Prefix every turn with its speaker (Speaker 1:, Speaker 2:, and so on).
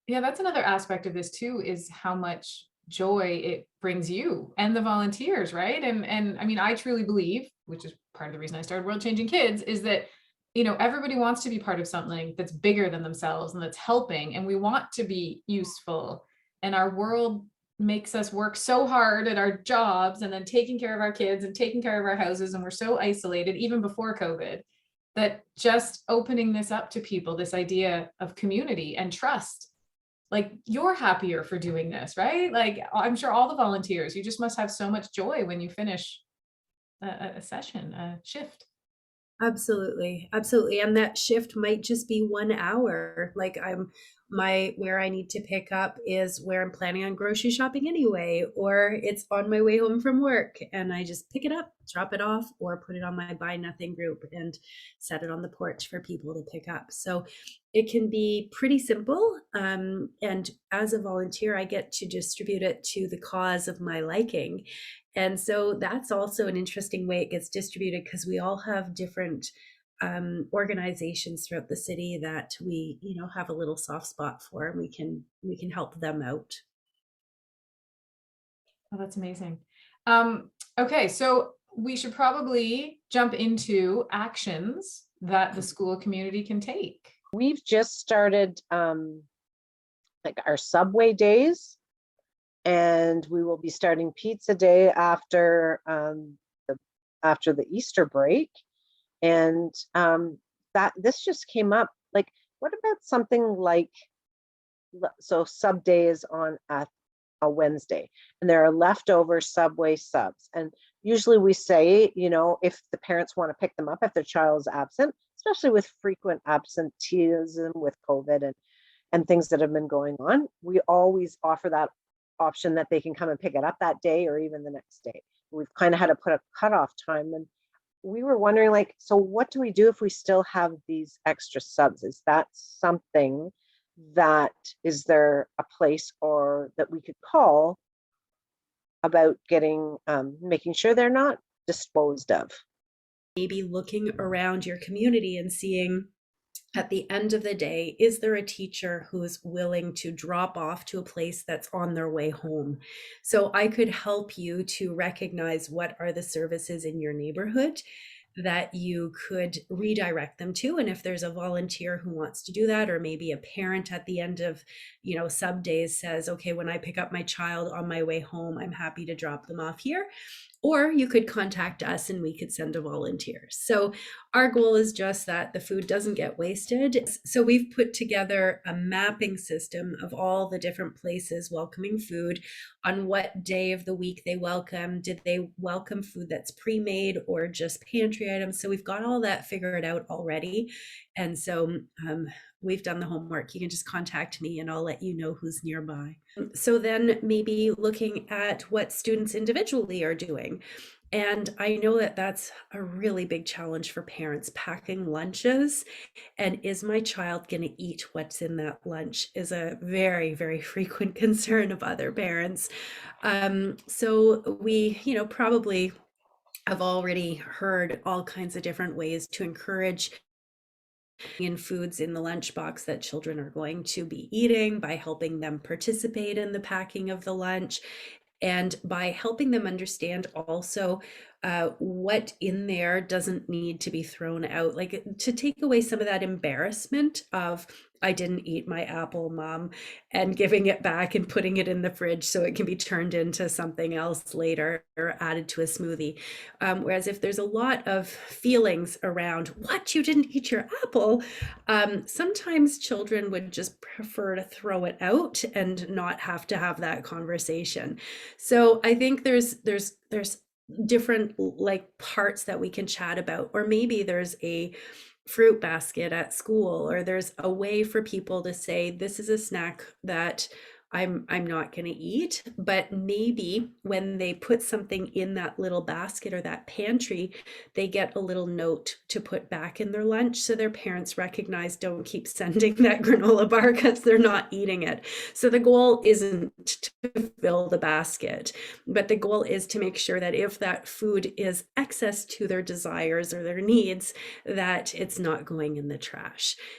Speaker 1: Yeah, that's another aspect of this too, is how much joy it brings you and the volunteers, right? And I mean, I truly believe, which is part of the reason I started World Changing Kids, is that everybody wants to be part of something that's bigger than themselves and that's helping, and we want to be useful. And our world makes us work so hard at our jobs and then taking care of our kids and taking care of our houses, and we're so isolated even before COVID, that just opening this up to people, this idea of community and trust, like you're happier for doing this, right? Like I'm sure all the volunteers, you just must have so much joy when you finish a session, a shift.
Speaker 2: Absolutely, absolutely, and that shift might just be 1 hour, like, my where I need to pick up is where I'm planning on grocery shopping anyway, or it's on my way home from work, and I just pick it up, drop it off, or put it on my Buy Nothing group and set it on the porch for people to pick up, so it can be pretty simple, and as a volunteer, I get to distribute it to the cause of my liking, and so that's also an interesting way it gets distributed because we all have different organizations throughout the city that we, have a little soft spot for, and we can help them out.
Speaker 1: Oh, that's amazing. Okay, so we should probably jump into actions that the school community can take.
Speaker 3: We've just started like our Subway days, and we will be starting Pizza Day after the Easter break. And that this just came up. Like, what about something like, so Sub Day is on a Wednesday, and there are leftover Subway subs. And usually we say, if the parents want to pick them up if their child is absent, especially with frequent absenteeism with COVID and things that have been going on, we always offer that option that they can come and pick it up that day or even the next day. We've kind of had to put a cutoff time, and we were wondering, like, so what do we do if we still have these extra subs? Is that something that, is there a place or that we could call about getting making sure they're not disposed of?
Speaker 2: Maybe looking around your community and seeing at the end of the day, is there a teacher who is willing to drop off to a place that's on their way home? So I could help you to recognize what are the services in your neighborhood that you could redirect them to. And if there's a volunteer who wants to do that, or maybe a parent at the end of, sub days says, okay, when I pick up my child on my way home, I'm happy to drop them off here. Or you could contact us and we could send a volunteer. So our goal is just that the food doesn't get wasted. So we've put together a mapping system of all the different places welcoming food, on what day of the week they welcome. Did they welcome food that's pre-made or just pantry items? So we've got all that figured out already. And so we've done the homework. You can just contact me and I'll let you know who's nearby. So then maybe looking at what students individually are doing. And I know that that's a really big challenge for parents, packing lunches. And is my child going to eat what's in that lunch is a very, very frequent concern of other parents. So we, probably have already heard all kinds of different ways to encourage in foods in the lunchbox that children are going to be eating, by helping them participate in the packing of the lunch, and by helping them understand also what in there doesn't need to be thrown out, like to take away some of that embarrassment of, I didn't eat my apple, mom, and giving it back and putting it in the fridge so it can be turned into something else later or added to a smoothie. Whereas if there's a lot of feelings around, what, you didn't eat your apple, sometimes children would just prefer to throw it out and not have to have that conversation. So I think there's different like parts that we can chat about, or maybe there's a fruit basket at school, or there's a way for people to say, this is a snack that I'm not going to eat, but maybe when they put something in that little basket or that pantry, they get a little note to put back in their lunch, so their parents recognize, don't keep sending that granola bar because they're not eating it. So the goal isn't to fill the basket, but the goal is to make sure that if that food is excess to their desires or their needs, that it's not going in the trash.